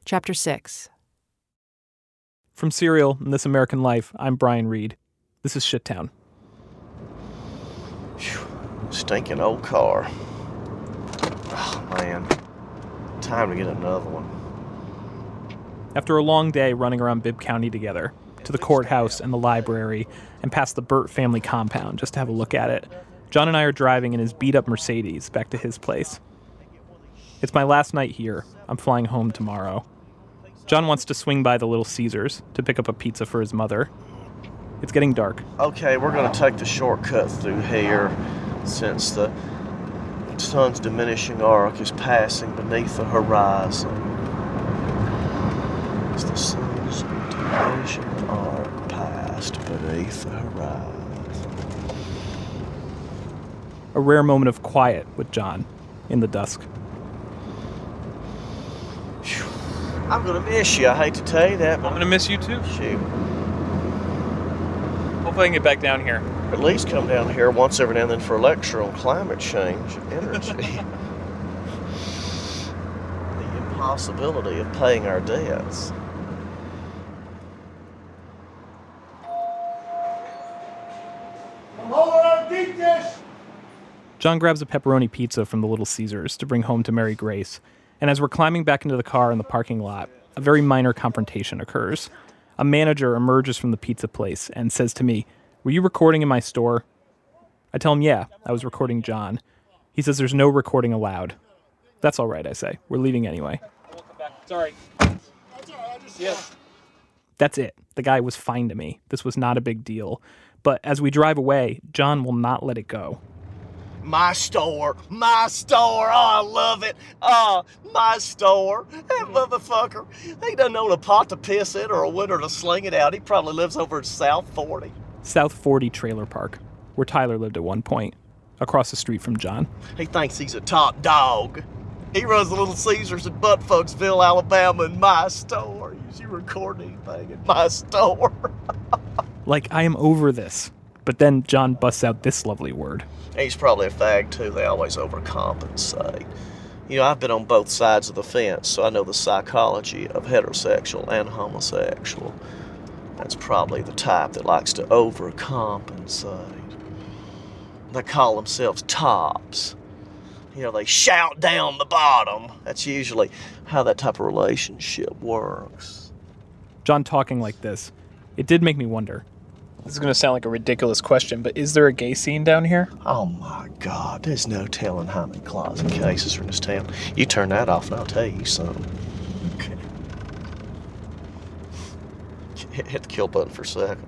Chapter 6. From Serial and This American Life, I'm Brian Reed. This is Shittown. Stinking old car. Oh, man. Time to get another one. After a long day running around Bibb County together, to the courthouse and the library, and past the Burt family compound just to have a look at it, John and I are driving in his beat-up Mercedes back to his place. It's my last night here. I'm flying home tomorrow. John wants to swing by the Little Caesars to pick up a pizza for his mother. It's getting dark. Okay, we're going to take the shortcut through here since the sun's diminishing arc is passing beneath the horizon. As the sun's diminishing arc passed beneath the horizon. A rare moment of quiet with John in the dusk. I'm going to miss you. I hate to tell you that, but I'm going to miss you too. shoot. Hopefully I can get back down here. At least come down here once every now and then for a lecture on climate change and energy. The impossibility of paying our debts. John grabs a pepperoni pizza from the Little Caesars to bring home to Mary Grace, and as we're climbing back into the car in the parking lot, a very minor confrontation occurs. A manager emerges from the pizza place and says to me, "Were you recording in my store?" I tell him, "Yeah, I was recording John." He says there's no recording allowed. "That's all right," I say. "We're leaving anyway." Sorry. That's it. The guy was fine to me. This was not a big deal. But as we drive away, John will not let it go. My store, oh, I love it. Oh, my store. That motherfucker, he doesn't own a pot to piss in or a window to sling it out. He probably lives over in South 40. South 40 Trailer Park, where Tyler lived at one point, across the street from John. He thinks he's a top dog. He runs the Little Caesars in Buttfucksville, Alabama, in my store. Is you recording anything in my store? Like, I am over this. But then John busts out this lovely word. He's probably a fag, too. They always overcompensate. You know, I've been on both sides of the fence, so I know the psychology of heterosexual and homosexual. That's probably the type that likes to overcompensate. They call themselves tops. You know, they shout down the bottom. That's usually how that type of relationship works. John talking like this, it did make me wonder. This is going to sound like a ridiculous question, but is there a gay scene down here? Oh my God, there's no telling how many closet cases are in this town. You turn that off and I'll tell you something. Okay. Hit the kill button for a second.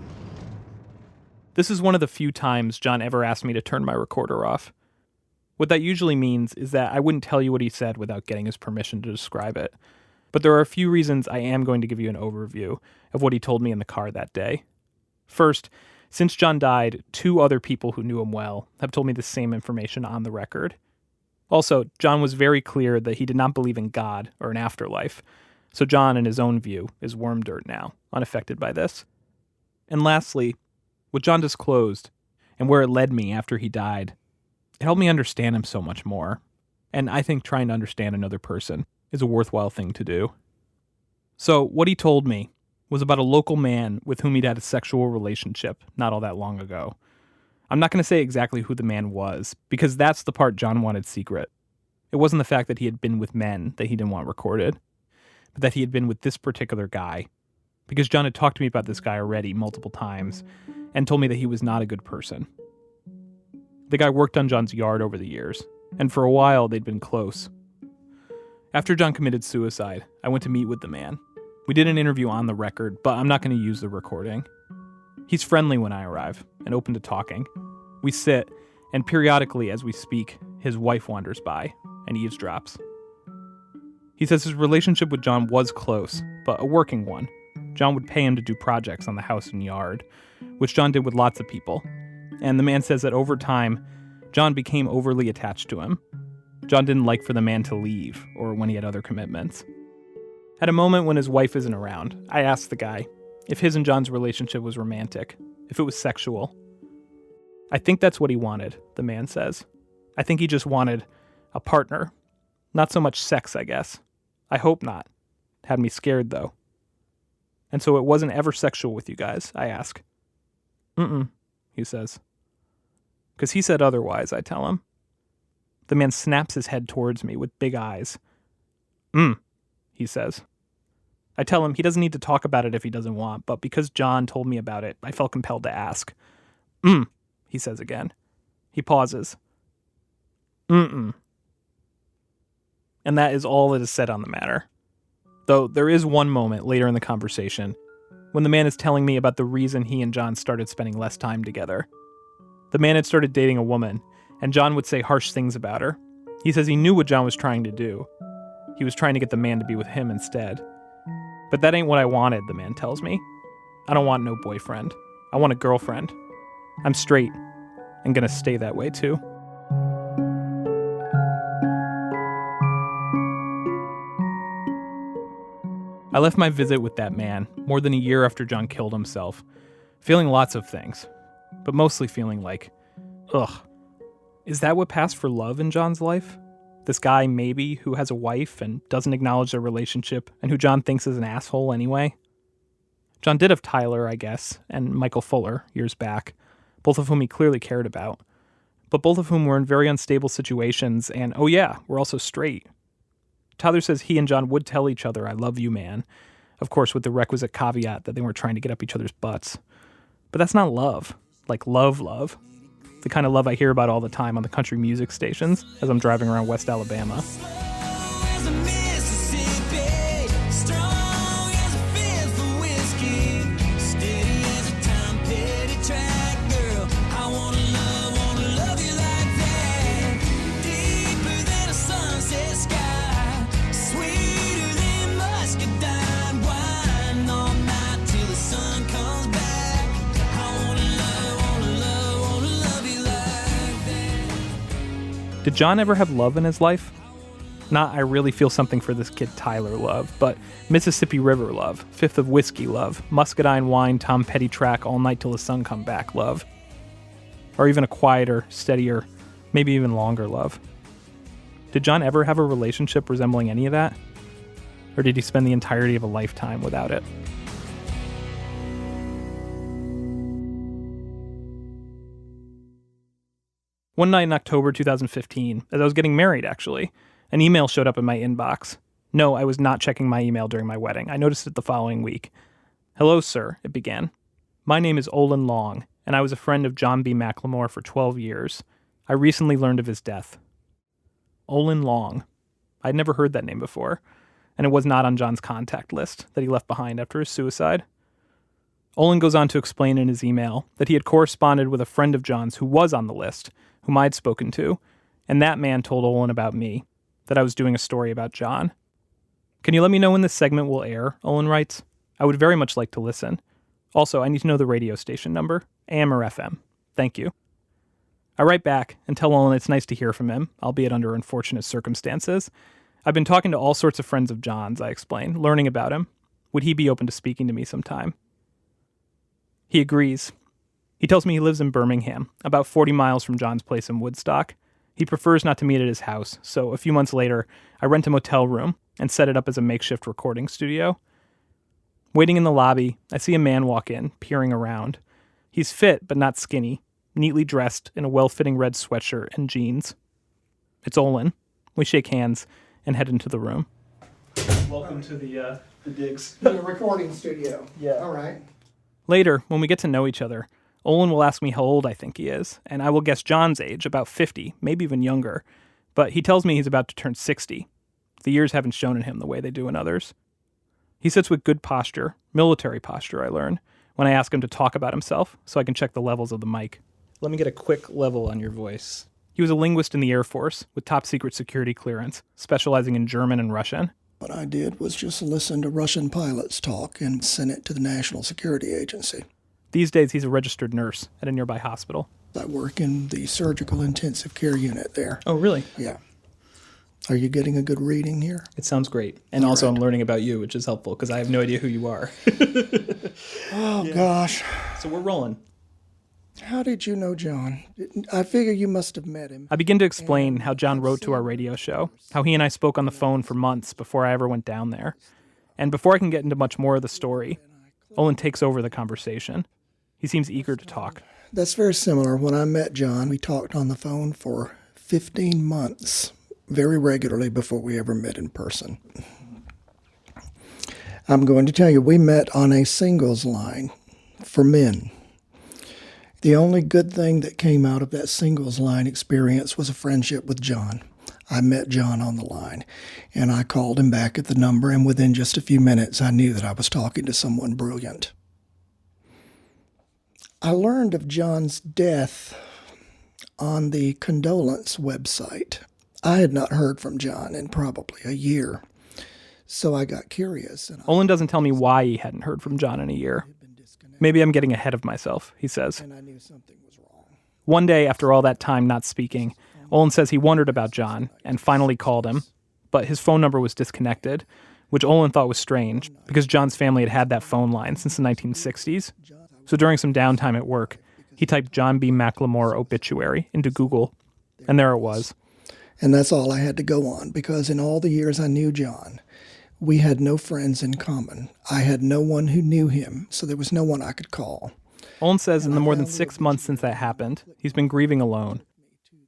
This is one of the few times John ever asked me to turn my recorder off. What that usually means is that I wouldn't tell you what he said without getting his permission to describe it. But there are a few reasons I am going to give you an overview of what he told me in the car that day. First, since John died, 2 other people who knew him well have told me the same information on the record. Also, John was very clear that he did not believe in God or an afterlife, so John, in his own view, is worm dirt now, unaffected by this. And lastly, what John disclosed, and where it led me after he died, it helped me understand him so much more. And I think trying to understand another person is a worthwhile thing to do. So, what he told me was about a local man with whom he'd had a sexual relationship not all that long ago. I'm not going to say exactly who the man was, because that's the part John wanted secret. It wasn't the fact that he had been with men that he didn't want recorded, but that he had been with this particular guy. Because John had talked to me about this guy already multiple times, and told me that he was not a good person. The guy worked on John's yard over the years, and for a while they'd been close. After John committed suicide, I went to meet with the man. We did an interview on the record, but I'm not going to use the recording. He's friendly when I arrive, and open to talking. We sit, and periodically as we speak, his wife wanders by, and eavesdrops. He says his relationship with John was close, but a working one. John would pay him to do projects on the house and yard, which John did with lots of people. And the man says that over time, John became overly attached to him. John didn't like for the man to leave, or when he had other commitments. At a moment when his wife isn't around, I asked the guy if his and John's relationship was romantic, if it was sexual. I think that's what he wanted, the man says. I think he just wanted a partner. Not so much sex, I guess. I hope not. Had me scared, though. And so it wasn't ever sexual with you guys, I ask. Mm-mm, he says. Because he said otherwise, I tell him. The man snaps his head towards me with big eyes. He says. I tell him he doesn't need to talk about it if he doesn't want, but because John told me about it, I felt compelled to ask. He says again. He pauses. And that is all that is said on the matter. Though there is one moment later in the conversation when the man is telling me about the reason he and John started spending less time together. The man had started dating a woman, and John would say harsh things about her. He says he knew what John was trying to do. He was trying to get the man to be with him instead. But that ain't what I wanted, the man tells me. I don't want no boyfriend. I want a girlfriend. I'm straight, and gonna stay that way too. I left my visit with that man more than a year after John killed himself, feeling lots of things, but mostly feeling like, ugh, is that what passed for love in John's life? This guy, maybe, who has a wife and doesn't acknowledge their relationship and who John thinks is an asshole anyway? John did have Tyler, I guess, and Michael Fuller years back, both of whom he clearly cared about, but both of whom were in very unstable situations and, oh yeah, were also straight. Tyler says he and John would tell each other, I love you, man. Of course, with the requisite caveat that they weren't trying to get up each other's butts. But that's not love. Like love. The kind of love I hear about all the time on the country music stations as I'm driving around West Alabama. Did John ever have love in his life? Not I really feel something for this kid Tyler love, but Mississippi River love, Fifth of Whiskey love, Muscadine Wine, Tom Petty track, All Night Till the Sun Come Back love. Or even a quieter, steadier, maybe even longer love. Did John ever have a relationship resembling any of that? Or did he spend the entirety of a lifetime without it? One night in October 2015, as I was getting married actually, an email showed up in my inbox. No, I was not checking my email during my wedding. I noticed it the following week. Hello, sir, it began. My name is Olin Long, and I was a friend of John B. McLemore for 12 years. I recently learned of his death. Olin Long. I'd never heard that name before, and it was not on John's contact list that he left behind after his suicide. Olin goes on to explain in his email that he had corresponded with a friend of John's who was on the list, whom I'd spoken to, and that man told Olin about me, that I was doing a story about John. Can you let me know when this segment will air, Olin writes? I would very much like to listen. Also, I need to know the radio station number, AM or FM. Thank you. I write back and tell Olin it's nice to hear from him, albeit under unfortunate circumstances. I've been talking to all sorts of friends of John's, I explain, learning about him. Would he be open to speaking to me sometime? He agrees. He tells me he lives in Birmingham, about 40 miles from John's place in Woodstock. He prefers not to meet at his house, so a few months later, I rent a motel room and set it up as a makeshift recording studio. Waiting in the lobby, I see a man walk in, peering around. He's fit, but not skinny, neatly dressed in a well-fitting red sweatshirt and jeans. It's Olin. We shake hands and head into the room. Welcome to the digs. The recording studio. Yeah. All right. Later, when we get to know each other, Olin will ask me how old I think he is, and I will guess John's age, about 50, maybe even younger. But he tells me he's about to turn 60. The years haven't shown in him the way they do in others. He sits with good posture, military posture, I learn, when I ask him to talk about himself so I can check the levels of the mic. Let me get a quick level on your voice. He was a linguist in the Air Force with top secret security clearance, specializing in German and Russian. What I did was just listen to Russian pilots talk and send it to the National Security Agency. These days, he's a registered nurse at a nearby hospital. I work in the surgical intensive care unit there. Oh, really? Yeah. Are you getting a good reading here? It sounds great. And All also right. I'm learning about you, which is helpful because I have no idea who you are. Oh, gosh. So we're rolling. How did you know John? I figure you must have met him. I begin to explain how John wrote to our radio show, how he and I spoke on the phone for months before I ever went down there. And before I can get into much more of the story, Olin takes over the conversation. He seems eager to talk. That's very similar. When I met John, we talked on the phone for 15 months, very regularly before we ever met in person. I'm going to tell you, we met on a singles line for men. The only good thing that came out of that singles line experience was a friendship with John. I met John on the line, and I called him back at the number, and within just a few minutes, I knew that I was talking to someone brilliant. I learned of John's death on the condolence website. I had not heard from John in probably a year, so I got curious. Olin doesn't tell me why he hadn't heard from John in a year. Maybe I'm getting ahead of myself, he says. And I knew something was wrong. One day, after all that time not speaking, Olin says he wondered about John and finally called him, but his phone number was disconnected, which Olin thought was strange because John's family had had that phone line since the 1960s. So during some downtime at work, he typed John B. McLemore obituary into Google, and there it was. And that's all I had to go on, because in all the years I knew John, we had no friends in common. I had no one who knew him, so there was no one I could call. Olin says in the more than 6 months since that happened, he's been grieving alone.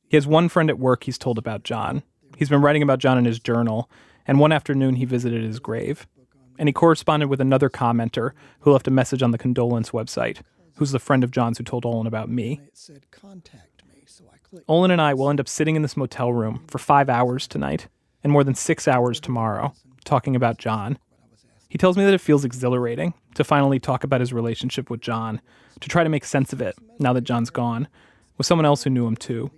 He has one friend at work he's told about John. He's been writing about John in his journal, and one afternoon he visited his grave. And he corresponded with another commenter who left a message on the condolence website, who's the friend of John's who told Olin about me. It said, "Contact me," so I clicked. Olin and I will end up sitting in this motel room for 5 hours tonight, and more than 6 hours tomorrow, talking about John. He tells me that it feels exhilarating to finally talk about his relationship with John, to try to make sense of it now that John's gone, with someone else who knew him too.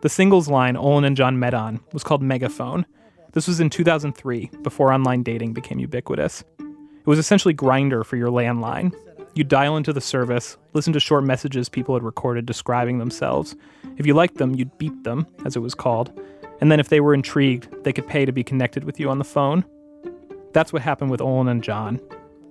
The singles line Olin and John met on was called Megaphone. This was in 2003, before online dating became ubiquitous. It was essentially Grindr for your landline. You'd dial into the service, listen to short messages people had recorded describing themselves. If you liked them, you'd beep them, as it was called. And then if they were intrigued, they could pay to be connected with you on the phone. That's what happened with Olin and John.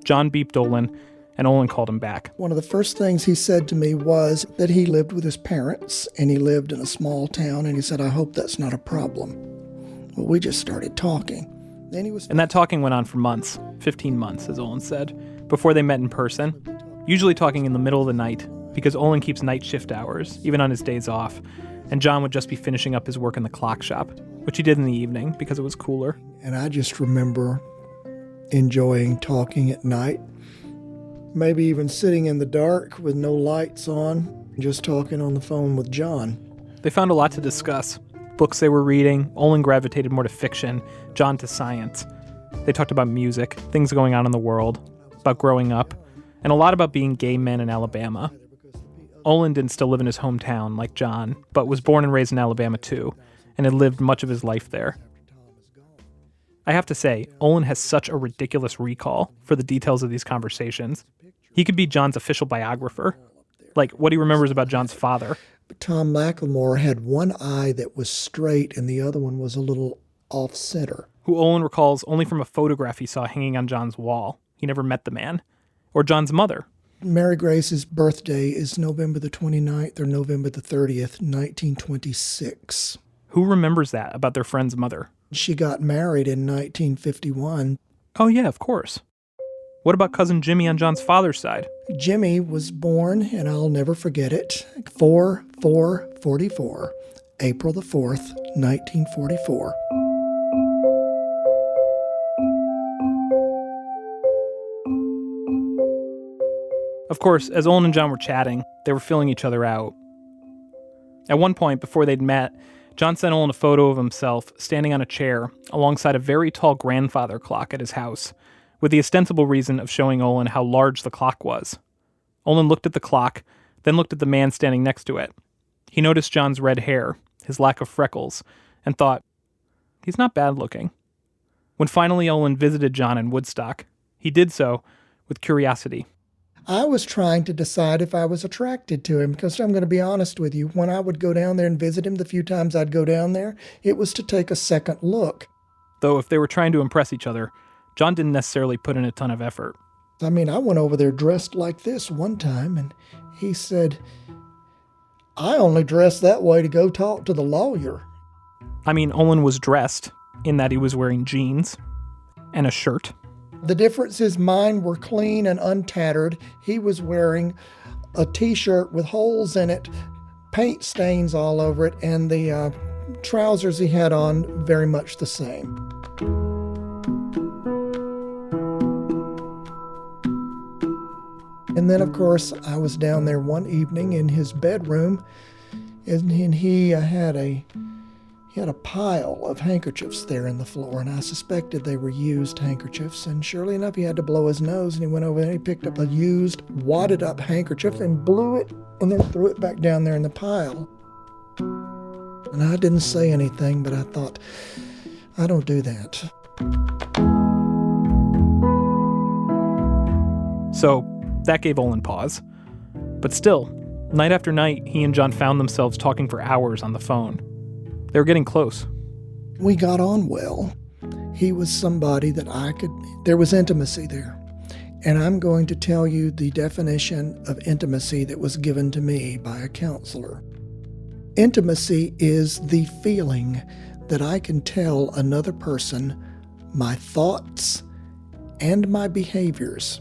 John beeped Olin, and Olin called him back. One of the first things he said to me was that he lived with his parents, and he lived in a small town, and he said, "I hope that's not a problem." Well, we just started talking. Then he was... And that talking went on for months, 15 months, as Olin said, before they met in person, usually talking in the middle of the night, because Olin keeps night shift hours, even on his days off, and John would just be finishing up his work in the clock shop, which he did in the evening because it was cooler. And I just remember enjoying talking at night, maybe even sitting in the dark with no lights on, just talking on the phone with John. They found a lot to discuss. Books they were reading. Olin gravitated more to fiction, John to science. They talked about music, things going on in the world, about growing up, and a lot about being gay men in Alabama. Olin didn't still live in his hometown like John, but was born and raised in Alabama too, and had lived much of his life there. I have to say, Olin has such a ridiculous recall for the details of these conversations. He could be John's official biographer, like what he remembers about John's father. But Tom McLemore had one eye that was straight and the other one was a little off-center. Who Olin recalls only from a photograph he saw hanging on John's wall. He never met the man. Or John's mother. Mary Grace's birthday is November the 29th or November the 30th, 1926. Who remembers that about their friend's mother? She got married in 1951. Oh yeah, of course. What about cousin Jimmy on John's father's side? Jimmy was born, and I'll never forget it, 4/4/44, April the 4th, 1944. Of course, as Olin and John were chatting, they were filling each other out. At one point, before they'd met, John sent Olin a photo of himself standing on a chair alongside a very tall grandfather clock at his house, with the ostensible reason of showing Olin how large the clock was. Olin looked at the clock, then looked at the man standing next to it. He noticed John's red hair, his lack of freckles, and thought, he's not bad looking. When finally Olin visited John in Woodstock, he did so with curiosity. I was trying to decide if I was attracted to him, because I'm going to be honest with you, when I would go down there and visit him, the few times I'd go down there, it was to take a second look. Though if they were trying to impress each other, John didn't necessarily put in a ton of effort. I mean, I went over there dressed like this one time, and he said, "I only dress that way to go talk to the lawyer." I mean, Olin was dressed, in that he was wearing jeans. and a shirt. The difference is mine were clean and untattered. He was wearing a t-shirt with holes in it, paint stains all over it, and the trousers he had on very much the same. And then, of course, I was down there one evening in his bedroom, and he had a pile of handkerchiefs there in the floor, and I suspected they were used handkerchiefs. And surely enough, he had to blow his nose, and he went over there and he picked up a used, wadded up handkerchief and blew it, and then threw it back down there in the pile. And I didn't say anything, but I thought, I don't do that. So that gave Olin pause. But still, night after night, he and John found themselves talking for hours on the phone. They were getting close. We got on well. He was somebody that there was intimacy there. And I'm going to tell you the definition of intimacy that was given to me by a counselor. Intimacy is the feeling that I can tell another person my thoughts and my behaviors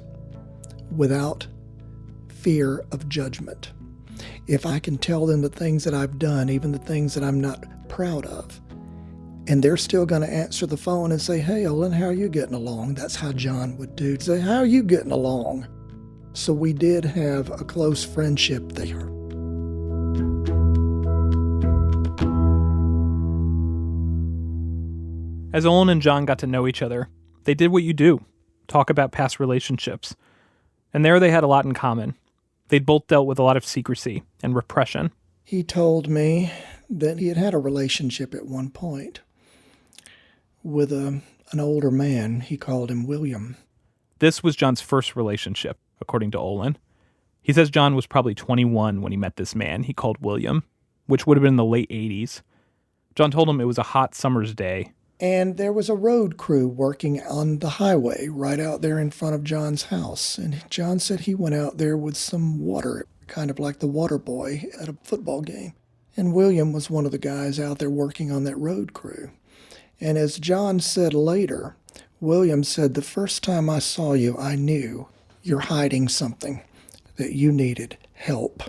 without fear of judgment. If I can tell them the things that I've done, even the things that I'm not proud of, and they're still going to answer the phone and say, "Hey, Olin, how are you getting along?" That's how John would do. Say, "How are you getting along?" So we did have a close friendship there. As Olin and John got to know each other, they did what you do, talk about past relationships. And there they had a lot in common. They'd both dealt with a lot of secrecy and repression. He told me that he had had a relationship at one point with an older man. He called him William. This was John's first relationship, according to Olin. He says John was probably 21 when he met this man he called William, which would have been in the late 80s. John told him it was a hot summer's day. And there was a road crew working on the highway right out there in front of John's house. And John said he went out there with some water, kind of like the water boy at a football game. And William was one of the guys out there working on that road crew. And as John said later, William said, "The first time I saw you, I knew you're hiding something, that you needed help."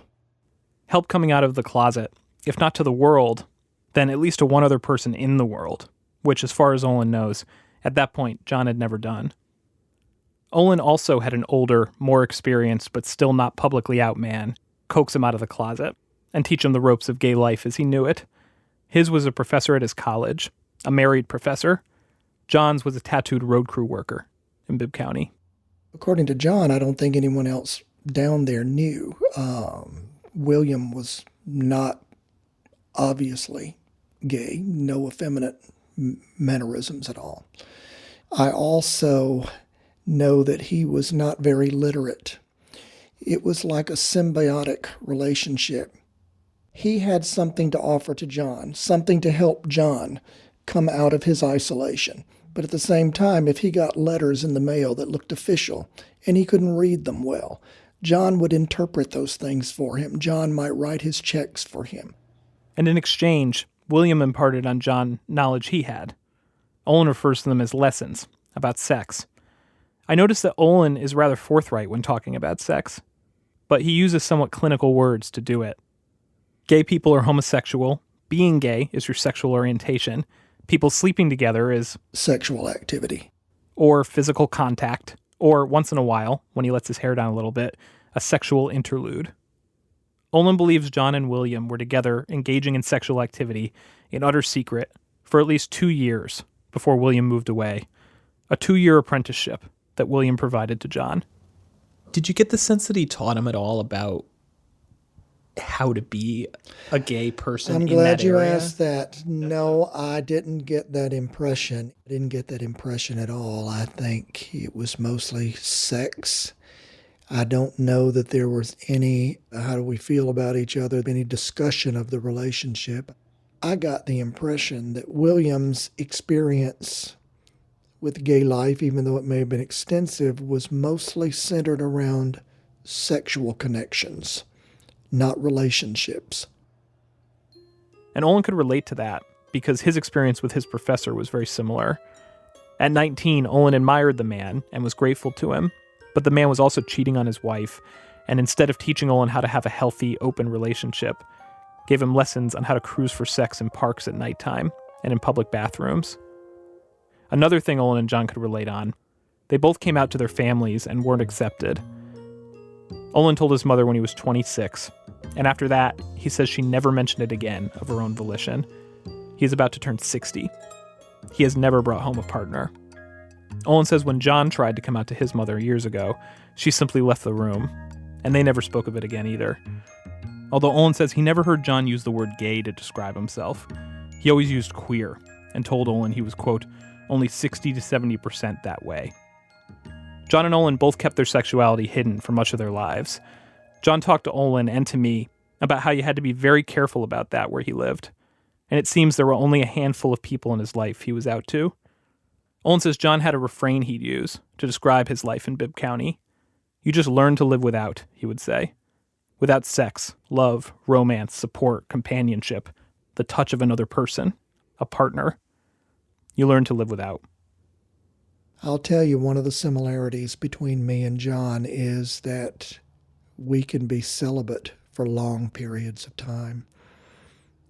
Help coming out of the closet, if not to the world, then at least to one other person in the world, which, as far as Olin knows, at that point, John had never done. Olin also had an older, more experienced, but still not publicly out man coax him out of the closet and teach him the ropes of gay life as he knew it. His was a professor at his college, a married professor. John's was a tattooed road crew worker in Bibb County. According to John, I don't think anyone else down there knew. William was not obviously gay, no effeminate mannerisms at all. I also know that he was not very literate. It was like a symbiotic relationship. He had something to offer to John, something to help John come out of his isolation. But at the same time, if he got letters in the mail that looked official and he couldn't read them well, John would interpret those things for him. John might write his checks for him. And in exchange, William imparted on John knowledge he had. Olin refers to them as lessons about sex. I noticed that Olin is rather forthright when talking about sex, but he uses somewhat clinical words to do it. Gay people are homosexual. Being gay is your sexual orientation. People sleeping together is sexual activity. Or physical contact. Or, once in a while, when he lets his hair down a little bit, a sexual interlude. Olin believes John and William were together engaging in sexual activity in utter secret for at least 2 years before William moved away. A 2-year apprenticeship that William provided to John. Did you get the sense that he taught him at all about how to be a gay person in that area? I'm glad you asked that. No, I didn't get that impression. I didn't get that impression at all. I think it was mostly sex. I don't know that there was any, how do we feel about each other, any discussion of the relationship. I got the impression that William's experience with gay life, even though it may have been extensive, was mostly centered around sexual connections, not relationships. And Olin could relate to that because his experience with his professor was very similar. At 19, Olin admired the man and was grateful to him, but the man was also cheating on his wife, and instead of teaching Olin how to have a healthy, open relationship, gave him lessons on how to cruise for sex in parks at nighttime and in public bathrooms. Another thing Olin and John could relate on, they both came out to their families and weren't accepted. Olin told his mother when he was 26, and after that, he says she never mentioned it again of her own volition. He is about to turn 60. He has never brought home a partner. Olin says when John tried to come out to his mother years ago, she simply left the room, and they never spoke of it again either. Although Olin says he never heard John use the word gay to describe himself. He always used queer, and told Olin he was, quote, only 60 to 70% that way. John and Olin both kept their sexuality hidden for much of their lives. John talked to Olin and to me about how you had to be very careful about that where he lived, and it seems there were only a handful of people in his life he was out to. Olin says John had a refrain he'd use to describe his life in Bibb County. You just learn to live without, he would say. Without sex, love, romance, support, companionship, the touch of another person, a partner. You learn to live without. I'll tell you, one of the similarities between me and John is that we can be celibate for long periods of time.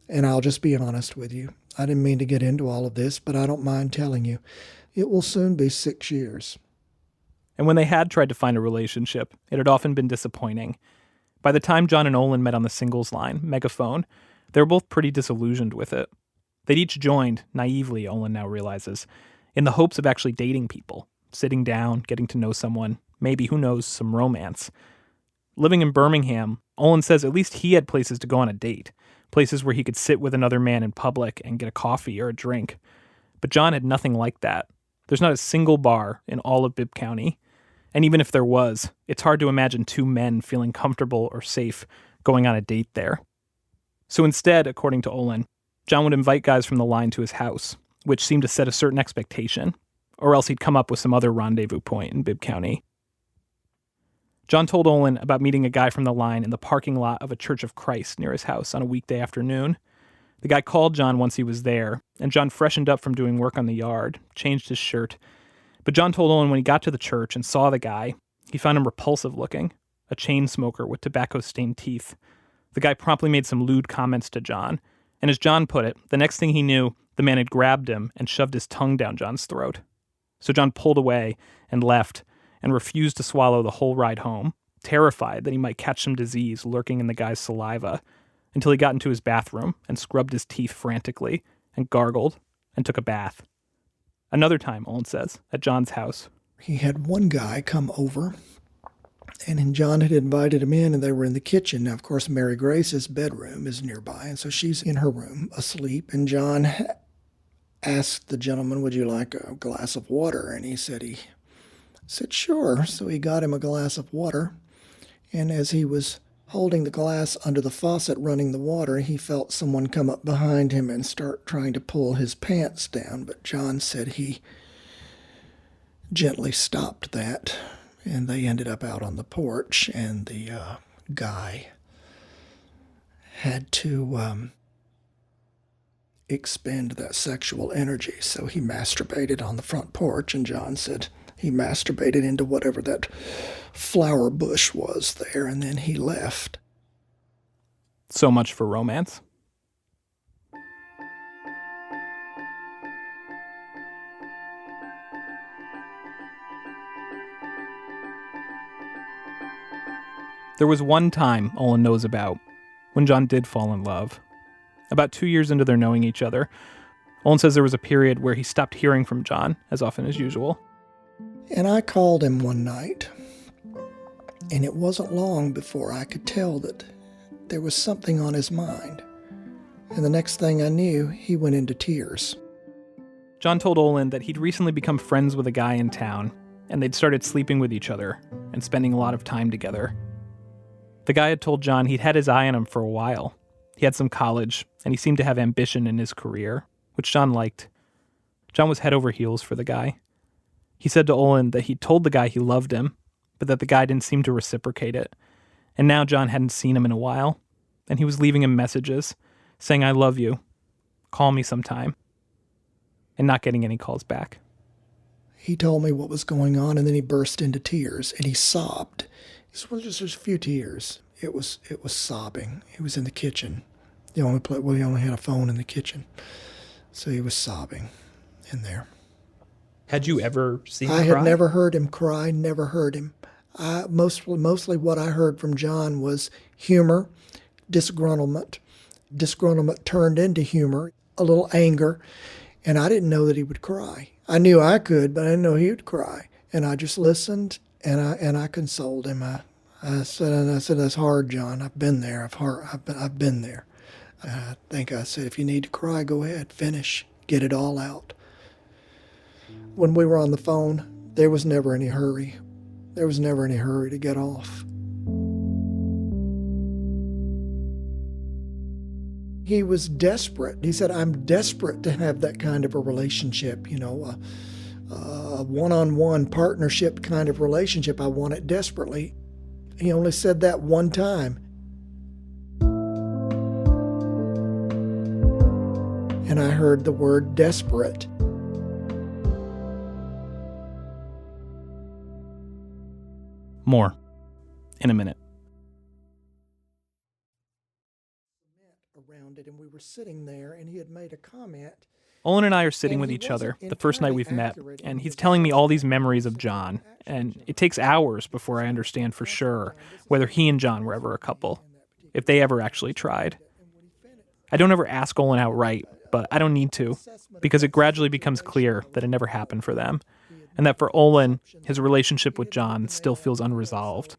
And I'll just be honest with you. I didn't mean to get into all of this, but I don't mind telling you. It will soon be 6 years. And when they had tried to find a relationship, it had often been disappointing. By the time John and Olin met on the singles line, Megaphone, they were both pretty disillusioned with it. They'd each joined, naively, Olin now realizes, in the hopes of actually dating people, sitting down, getting to know someone, maybe, who knows, some romance. Living in Birmingham, Olin says at least he had places to go on a date, places where he could sit with another man in public and get a coffee or a drink. But John had nothing like that. There's not a single bar in all of Bibb County. And even if there was, it's hard to imagine two men feeling comfortable or safe going on a date there. So instead, according to Olin, John would invite guys from the line to his house, which seemed to set a certain expectation, or else he'd come up with some other rendezvous point in Bibb County. John told Olin about meeting a guy from the line in the parking lot of a Church of Christ near his house on a weekday afternoon. The guy called John once he was there, and John freshened up from doing work on the yard, changed his shirt. But John told Olin when he got to the church and saw the guy, he found him repulsive looking, a chain smoker with tobacco-stained teeth. The guy promptly made some lewd comments to John, and as John put it, the next thing he knew, the man had grabbed him and shoved his tongue down John's throat. So John pulled away and left and refused to swallow the whole ride home, terrified that he might catch some disease lurking in the guy's saliva, until he got into his bathroom and scrubbed his teeth frantically and gargled and took a bath. Another time, Olin says, at John's house. He had one guy come over, and John had invited him in, and they were in the kitchen. Now, of course, Mary Grace's bedroom is nearby, and so she's in her room asleep, and John asked the gentleman, would you like a glass of water? And he said sure. So he got him a glass of water, and as he was holding the glass under the faucet running the water, he felt someone come up behind him and start trying to pull his pants down. But John said he gently stopped that, and they ended up out on the porch, and the guy had to expend that sexual energy. So he masturbated on the front porch, and John said he masturbated into whatever that flower bush was there, and then he left. So much for romance. There was one time Olin knows about when John did fall in love. About 2 years into their knowing each other, Olin says there was a period where he stopped hearing from John as often as usual. And I called him one night, and it wasn't long before I could tell that there was something on his mind. And the next thing I knew, he went into tears. John told Olin that he'd recently become friends with a guy in town, and they'd started sleeping with each other and spending a lot of time together. The guy had told John he'd had his eye on him for a while. He had some college, and he seemed to have ambition in his career, which John liked. John was head over heels for the guy. He said to Olin that he'd told the guy he loved him, but that the guy didn't seem to reciprocate it. And now John hadn't seen him in a while, and he was leaving him messages, saying, I love you, call me sometime, and not getting any calls back. He told me what was going on, and then he burst into tears, and he sobbed. It was just a few tears. It was sobbing. He was in the kitchen. He only had a phone in the kitchen, so he was sobbing in there. Had you ever seen him I cry? had never heard him cry. Never heard him. Mostly what I heard from John was humor, disgruntlement. Disgruntlement turned into humor, a little anger, and I didn't know that he would cry. I knew I could, but I didn't know he would cry. And I just listened, and I consoled him. I said, "That's hard, John. I've been there. I've been there." I think I said, "If you need to cry, go ahead, finish, get it all out." When we were on the phone, there was never any hurry. There was never any hurry to get off. He was desperate. He said, "I'm desperate to have that kind of a relationship, a one-on-one partnership kind of relationship. I want it desperately." He only said that one time. And I heard the word desperate. More in a minute. Around it, and we were sitting there, and he had made a comment. Olin and I are sitting And with he each other wasn't the first night we've met, entirely and he's accurate telling me in all his these memories of John, and it takes hours before I understand for sure whether he and John were ever a couple, if they ever actually tried. I don't ever ask Olin outright, but I don't need to, because it gradually becomes clear that it never happened for them, and that for Olin, his relationship with John still feels unresolved.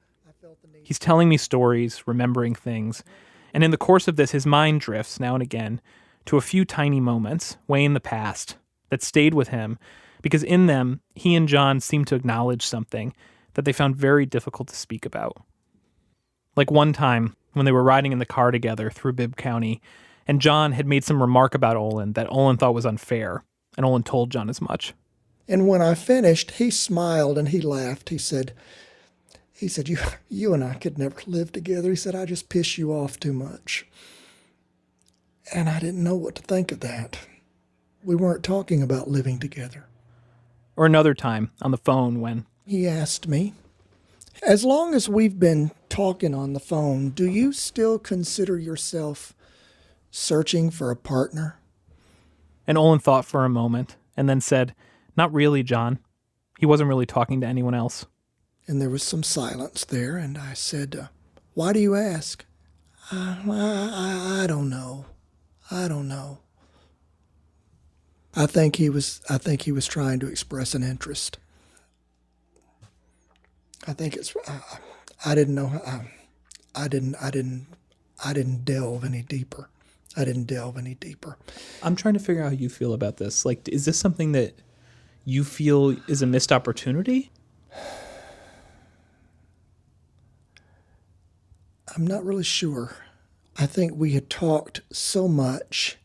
He's telling me stories, remembering things, and in the course of this, his mind drifts now and again to a few tiny moments way in the past that stayed with him because in them, he and John seemed to acknowledge something that they found very difficult to speak about. Like one time when they were riding in the car together through Bibb County, and John had made some remark about Olin that Olin thought was unfair, and Olin told John as much. And when I finished, he smiled and he laughed. He said, you and I could never live together. He said, "I just piss you off too much." And I didn't know what to think of that. We weren't talking about living together. Or another time on the phone when He asked me, "As long as we've been talking on the phone, do you still consider yourself searching for a partner?" And Olin thought for a moment and then said, "Not really, John." He wasn't really talking to anyone else. And there was some silence there, and I said, "Why do you ask?" I don't know. I don't know. I think he was trying to express an interest. I think it's. I didn't know. I didn't delve any deeper. I'm trying to figure out how you feel about this. Like, is this something that you feel is a missed opportunity? I'm not really sure. I think we had talked so much,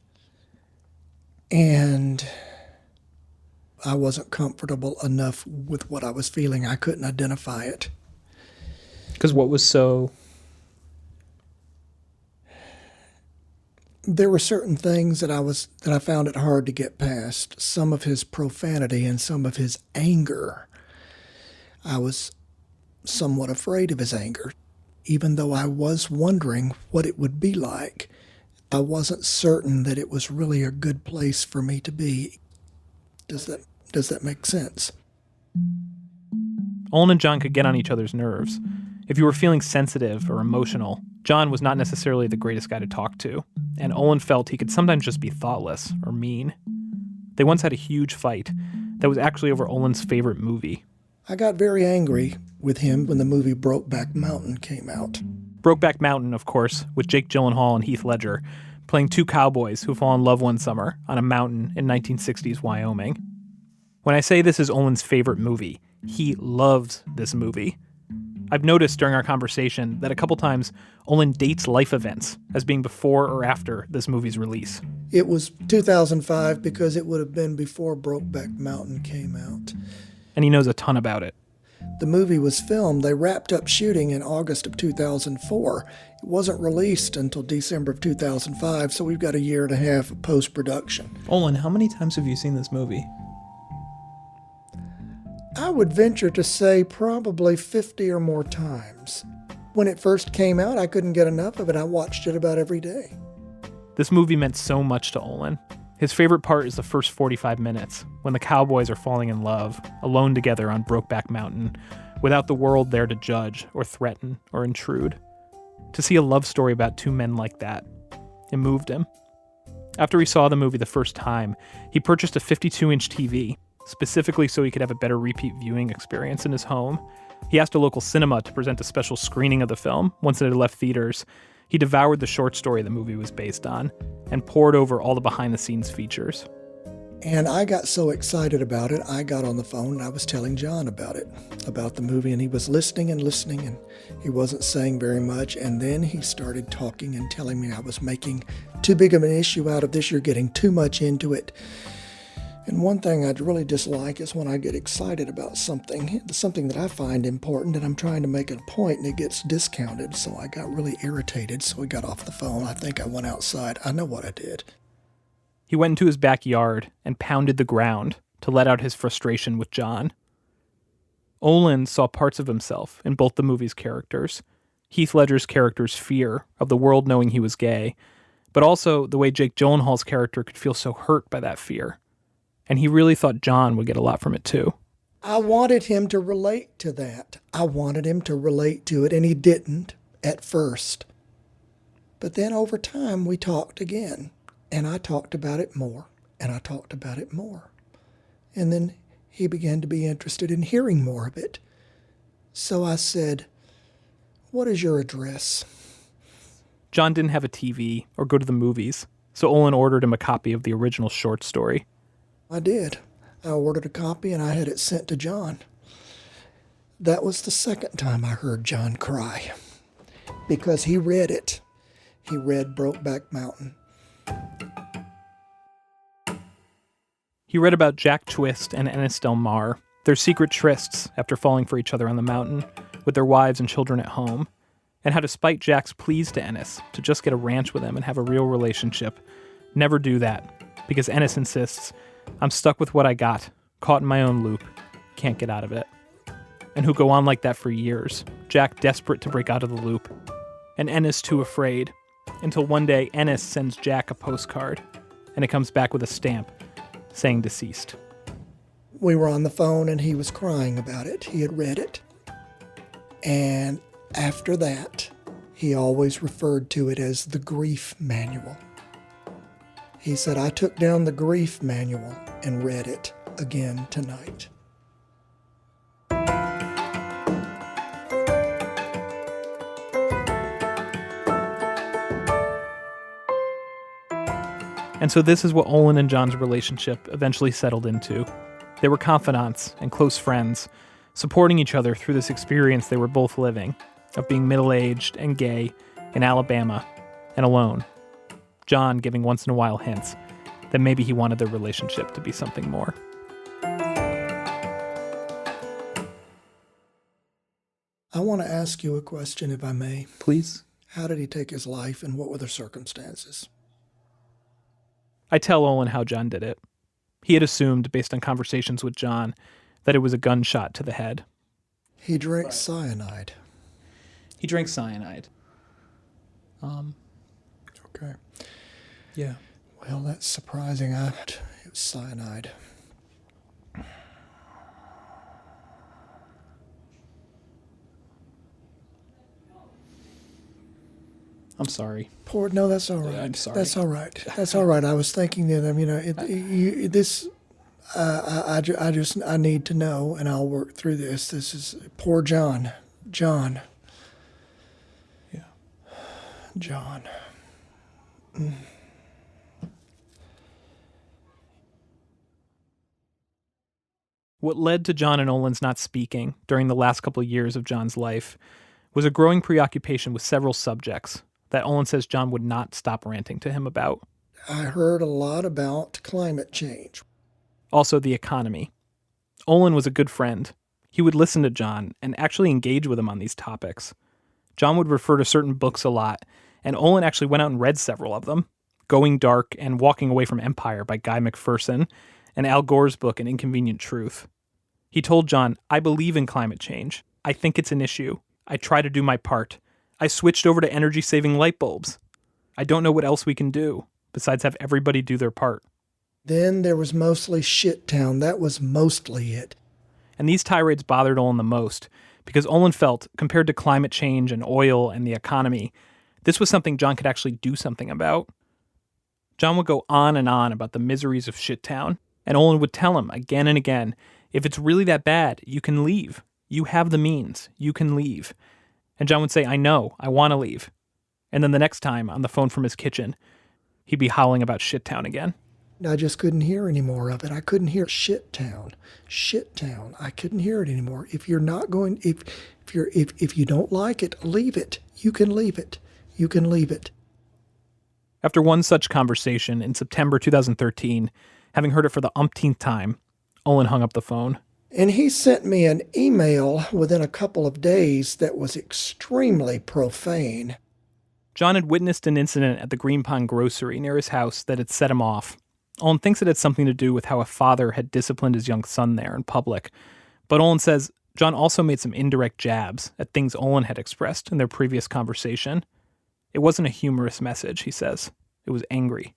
and I wasn't comfortable enough with what I was feeling. I couldn't identify it. Because what was so... There were certain things that I found it hard to get past. Some of his profanity and some of his anger. I was somewhat afraid of his anger. Even though I was wondering what it would be like, I wasn't certain that it was really a good place for me to be. Does that make sense? Olin and John could get on each other's nerves. If you were feeling sensitive or emotional, John was not necessarily the greatest guy to talk to, and Olin felt he could sometimes just be thoughtless or mean. They once had a huge fight that was actually over Olin's favorite movie. I got very angry with him when the movie Brokeback Mountain came out. Brokeback Mountain, of course, with Jake Gyllenhaal and Heath Ledger, playing two cowboys who fall in love one summer on a mountain in 1960s Wyoming. When I say this is Olin's favorite movie, he loves this movie. I've noticed during our conversation that a couple times Olin dates life events as being before or after this movie's release. It was 2005 because it would have been before Brokeback Mountain came out. And he knows a ton about it. The movie was filmed. They wrapped up shooting in August of 2004. It wasn't released until December of 2005, so we've got a year and a half of post-production. Olin, how many times have you seen this movie? I would venture to say probably 50 or more times. When it first came out, I couldn't get enough of it. I watched it about every day. This movie meant so much to Olin. His favorite part is the first 45 minutes, when the cowboys are falling in love, alone together on Brokeback Mountain, without the world there to judge or threaten or intrude. To see a love story about two men like that, it moved him. After he saw the movie the first time, he purchased a 52-inch TV, specifically so he could have a better repeat viewing experience in his home. He asked a local cinema to present a special screening of the film once it had left theaters. He devoured the short story the movie was based on and pored over all the behind-the-scenes features. And I got so excited about it, I got on the phone and I was telling John about it, about the movie, and he was listening, and he wasn't saying very much. And then he started talking and telling me I was making too big of an issue out of this. You're getting too much into it. And one thing I'd really dislike is when I get excited about something that I find important, and I'm trying to make a point and it gets discounted. So I got really irritated, so we got off the phone. I think I went outside. I know what I did. He went into his backyard and pounded the ground to let out his frustration with John. Olin saw parts of himself in both the movie's characters. Heath Ledger's character's fear of the world knowing he was gay, but also the way Jake Gyllenhaal's character could feel so hurt by that fear. And he really thought John would get a lot from it too. I wanted him to relate to that. I wanted him to relate to it, and he didn't at first. But then over time, we talked again, and I talked about it more, and I talked about it more. And then he began to be interested in hearing more of it. So I said, "What is your address?" John didn't have a TV or go to the movies, so Olin ordered him a copy of the original short story. I did. I ordered a copy and I had it sent to John. That was the second time I heard John cry, because he read it. He read Brokeback Mountain. He read about Jack Twist and Ennis Del Mar, their secret trysts after falling for each other on the mountain, with their wives and children at home, and how despite Jack's pleas to Ennis to just get a ranch with him and have a real relationship, never do that, because Ennis insists, "I'm stuck with what I got, caught in my own loop, can't get out of it." And who go on like that for years, Jack desperate to break out of the loop, and Ennis too afraid, until one day Ennis sends Jack a postcard, and it comes back with a stamp saying deceased. We were on the phone and he was crying about it. He had read it. And after that, he always referred to it as the grief manual. He said, "I took down the grief manual and read it again tonight." And so this is what Olin and John's relationship eventually settled into. They were confidants and close friends, supporting each other through this experience they were both living, of being middle-aged and gay in Alabama and alone. John giving once in a while hints that maybe he wanted their relationship to be something more. I want to ask you a question, if I may. Please. How did he take his life, and what were the circumstances? I tell Olin how John did it. He had assumed, based on conversations with John, that it was a gunshot to the head. He drank cyanide. He drank cyanide. Okay. Yeah. Well, that's surprising. It was cyanide. I'm sorry. No, that's all right. I'm sorry. That's all right. That's all right. I was thinking that, I need to know, and I'll work through this. This is poor John. John. Yeah. John. What led to John and Olin's not speaking during the last couple of years of John's life was a growing preoccupation with several subjects that Olin says John would not stop ranting to him about. I heard a lot about climate change. Also, the economy. Olin was a good friend. He would listen to John and actually engage with him on these topics. John would refer to certain books a lot, and Olin actually went out and read several of them. Going Dark and Walking Away from Empire by Guy McPherson, and Al Gore's book, An Inconvenient Truth. He told John, "I believe in climate change. I think it's an issue. I try to do my part. I switched over to energy-saving light bulbs. I don't know what else we can do besides have everybody do their part." Then there was mostly Shittown. That was mostly it. And these tirades bothered Olin the most because Olin felt, compared to climate change and oil and the economy, this was something John could actually do something about. John would go on and on about the miseries of Shittown, and Olin would tell him again and again, if it's really that bad, you can leave. You have the means. You can leave. And John would say, "I know. I want to leave." And then the next time, on the phone from his kitchen, he'd be howling about Shittown again. I just couldn't hear any more of it. I couldn't hear Shittown. Shittown. I couldn't hear it anymore. If you're not going, if you don't like it, leave it. You can leave it. You can leave it. After one such conversation in September 2013, having heard it for the umpteenth time, Olin hung up the phone. And he sent me an email within a couple of days that was extremely profane. John had witnessed an incident at the Green Pond grocery near his house that had set him off. Olin thinks it had something to do with how a father had disciplined his young son there in public. But Olin says John also made some indirect jabs at things Olin had expressed in their previous conversation. It wasn't a humorous message, he says. It was angry,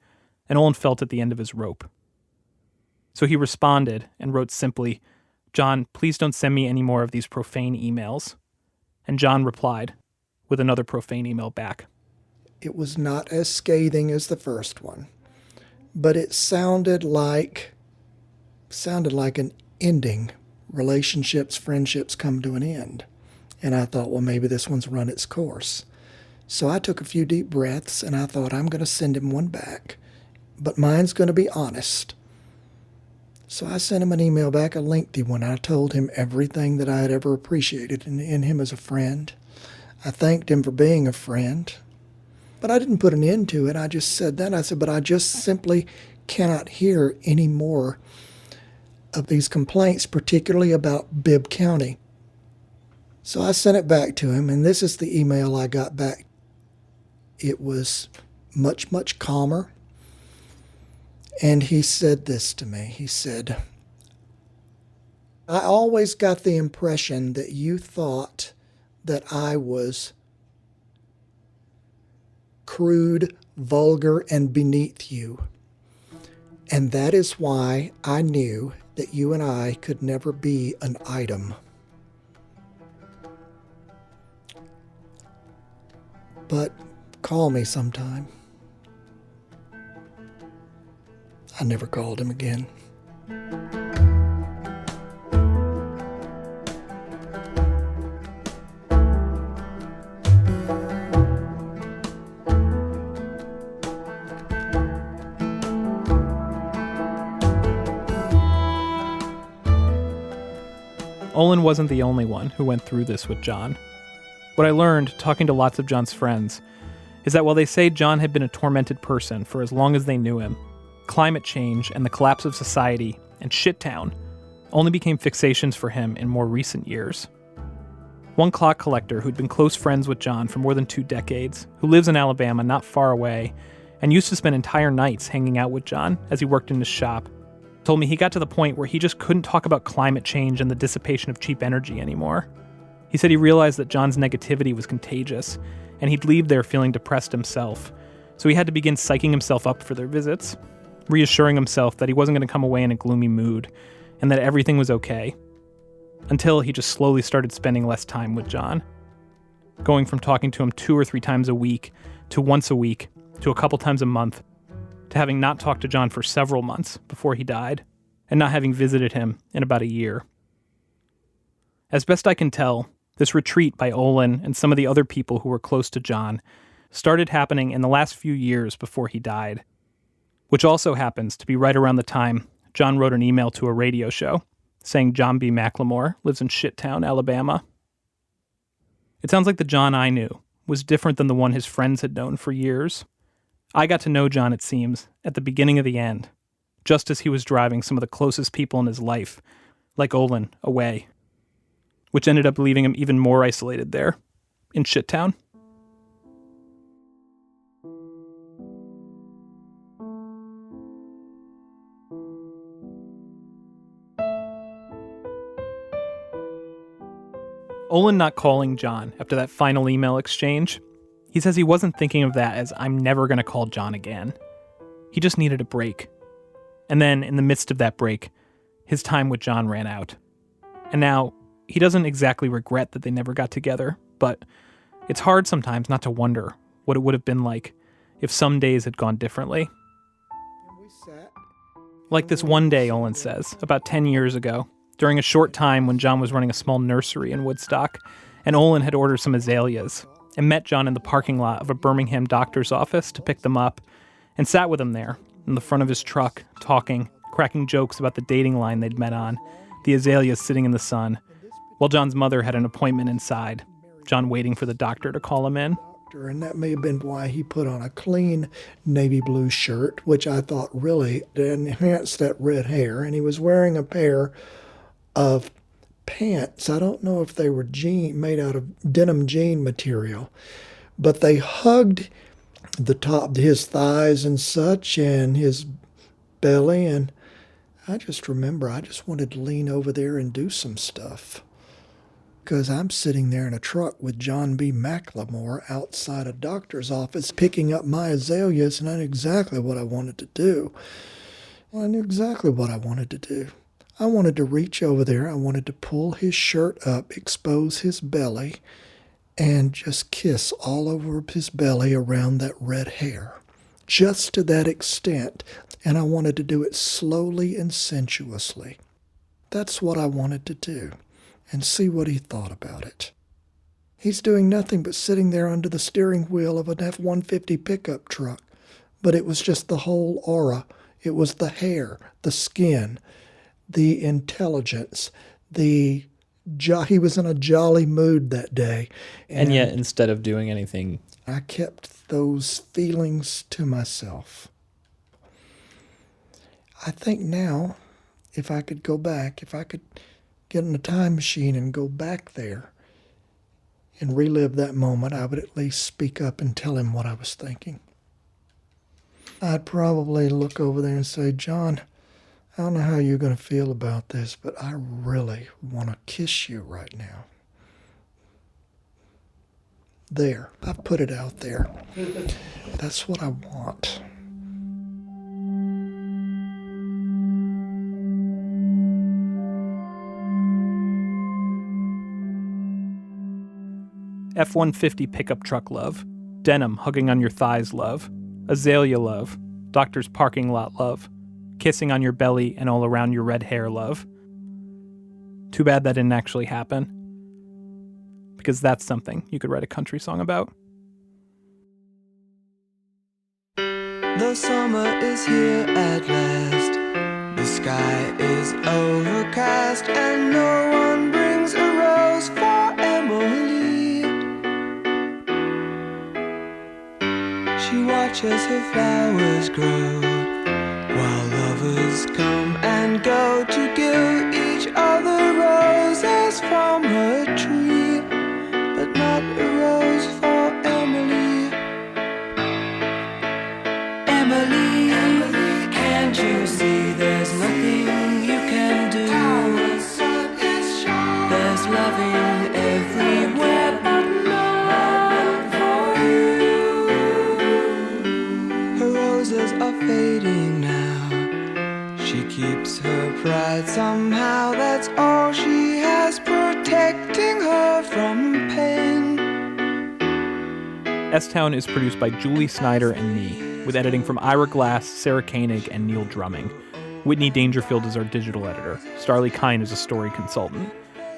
and Olin felt at the end of his rope. So he responded and wrote simply, "John, please don't send me any more of these profane emails." And John replied with another profane email back. It was not as scathing as the first one, but it sounded like an ending. Relationships, friendships come to an end. And I thought, well, maybe this one's run its course. So I took a few deep breaths and I thought, I'm going to send him one back, but mine's going to be honest. So I sent him an email back, a lengthy one. I told him everything that I had ever appreciated in him as a friend. I thanked him for being a friend, but I didn't put an end to it. I just said that. I said, but I just simply cannot hear any more of these complaints, particularly about Bibb County. So I sent it back to him, and this is the email I got back. It was much, much calmer. And he said this to me. He said, "I always got the impression that you thought that I was crude, vulgar, and beneath you. And that is why I knew that you and I could never be an item. But call me sometime." I never called him again. Olin wasn't the only one who went through this with John. What I learned, talking to lots of John's friends, is that while they say John had been a tormented person for as long as they knew him, climate change and the collapse of society and Shittown only became fixations for him in more recent years. One clock collector who'd been close friends with John for more than 2 decades, who lives in Alabama not far away, and used to spend entire nights hanging out with John as he worked in his shop, told me he got to the point where he just couldn't talk about climate change and the dissipation of cheap energy anymore. He said he realized that John's negativity was contagious, and he'd leave there feeling depressed himself, so he had to begin psyching himself up for their visits, reassuring himself that he wasn't going to come away in a gloomy mood, and that everything was okay. Until he just slowly started spending less time with John, going from talking to him 2 or 3 times a week, to once a week, to a couple times a month, to having not talked to John for several months before he died, and not having visited him in about a year. As best I can tell, this retreat by Olin and some of the other people who were close to John started happening in the last few years before he died, which also happens to be right around the time John wrote an email to a radio show saying John B. McLemore lives in Shittown, Alabama. It sounds like the John I knew was different than the one his friends had known for years. I got to know John, it seems, at the beginning of the end, just as he was driving some of the closest people in his life, like Olin, away, which ended up leaving him even more isolated there, in Shittown. Olin not calling John after that final email exchange, he says he wasn't thinking of that as I'm never going to call John again. He just needed a break. And then, in the midst of that break, his time with John ran out. And now, he doesn't exactly regret that they never got together, but it's hard sometimes not to wonder what it would have been like if some days had gone differently. Like this one day, Olin says, about 10 years ago, during a short time when John was running a small nursery in Woodstock, and Olin had ordered some azaleas, and met John in the parking lot of a Birmingham doctor's office to pick them up, and sat with him there, in the front of his truck, talking, cracking jokes about the dating line they'd met on, the azaleas sitting in the sun, while John's mother had an appointment inside, John waiting for the doctor to call him in. And that may have been why he put on a clean navy blue shirt, which I thought really enhanced that red hair. And he was wearing a pair of pants. I don't know if they were made out of denim jean material, but they hugged the top of his thighs and such, and his belly. And I just remember I just wanted to lean over there and do some stuff. Because I'm sitting there in a truck with John B. McLemore outside a doctor's office picking up my azaleas, and I knew exactly what I wanted to do. I knew exactly what I wanted to do. I wanted to reach over there. I wanted to pull his shirt up, expose his belly, and just kiss all over his belly around that red hair. Just to that extent. And I wanted to do it slowly and sensuously. That's what I wanted to do. And see what he thought about it. He's doing nothing but sitting there under the steering wheel of an F-150 pickup truck. But it was just the whole aura. It was the hair, the skin, the intelligence, he was in a jolly mood that day. And yet, instead of doing anything, I kept those feelings to myself. I think now, if I could go back, if I could get in a time machine and go back there and relive that moment, I would at least speak up and tell him what I was thinking. I'd probably look over there and say, John, I don't know how you're going to feel about this, but I really want to kiss you right now. There, I've put it out there. That's what I want. F-150 pickup truck love, denim hugging on your thighs love, azalea love, doctor's parking lot love, kissing on your belly and all around your red hair love. Too bad that didn't actually happen. Because that's something you could write a country song about. The summer is here at last. The sky is overcast and no one brings a rose for Emily. She watches her flowers grow while lovers come and go to give each other roses from her tree, but not a rose for Emily. Emily, can't you see there's nothing you can do? There's loving everywhere but not for you. Her roses are fading now. She keeps her pride somehow. That's all she has, protecting her from pain. S-Town is produced by Julie Snyder and me, with editing from Ira Glass, Sarah Koenig, and Neil Drumming. Whitney Dangerfield is our digital editor. Starlee Kine is a story consultant.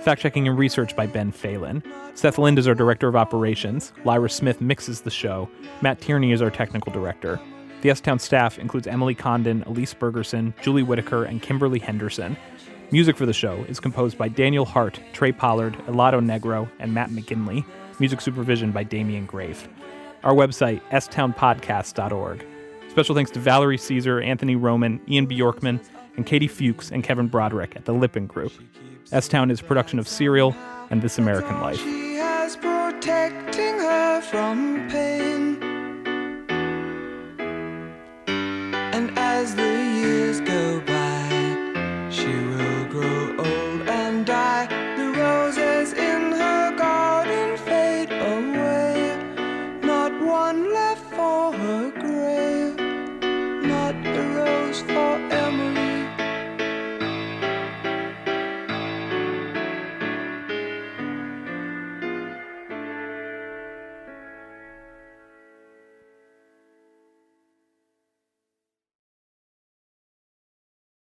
Fact-checking and research by Ben Phelan. Seth Lind is our director of operations. Lyra Smith mixes the show. Matt Tierney is our technical director. The S-Town staff includes Emily Condon, Elise Bergerson, Julie Whitaker, and Kimberly Henderson. Music for the show is composed by Daniel Hart, Trey Pollard, Elado Negro, and Matt McGinley. Music supervision by Damian Grafe. Our website, stownpodcast.org. Special thanks to Valerie Caesar, Anthony Roman, Ian Bjorkman, and Katie Fuchs and Kevin Broderick at the Lippin Group. S-Town is a production of Serial and This American Life. She has protecting her from pain.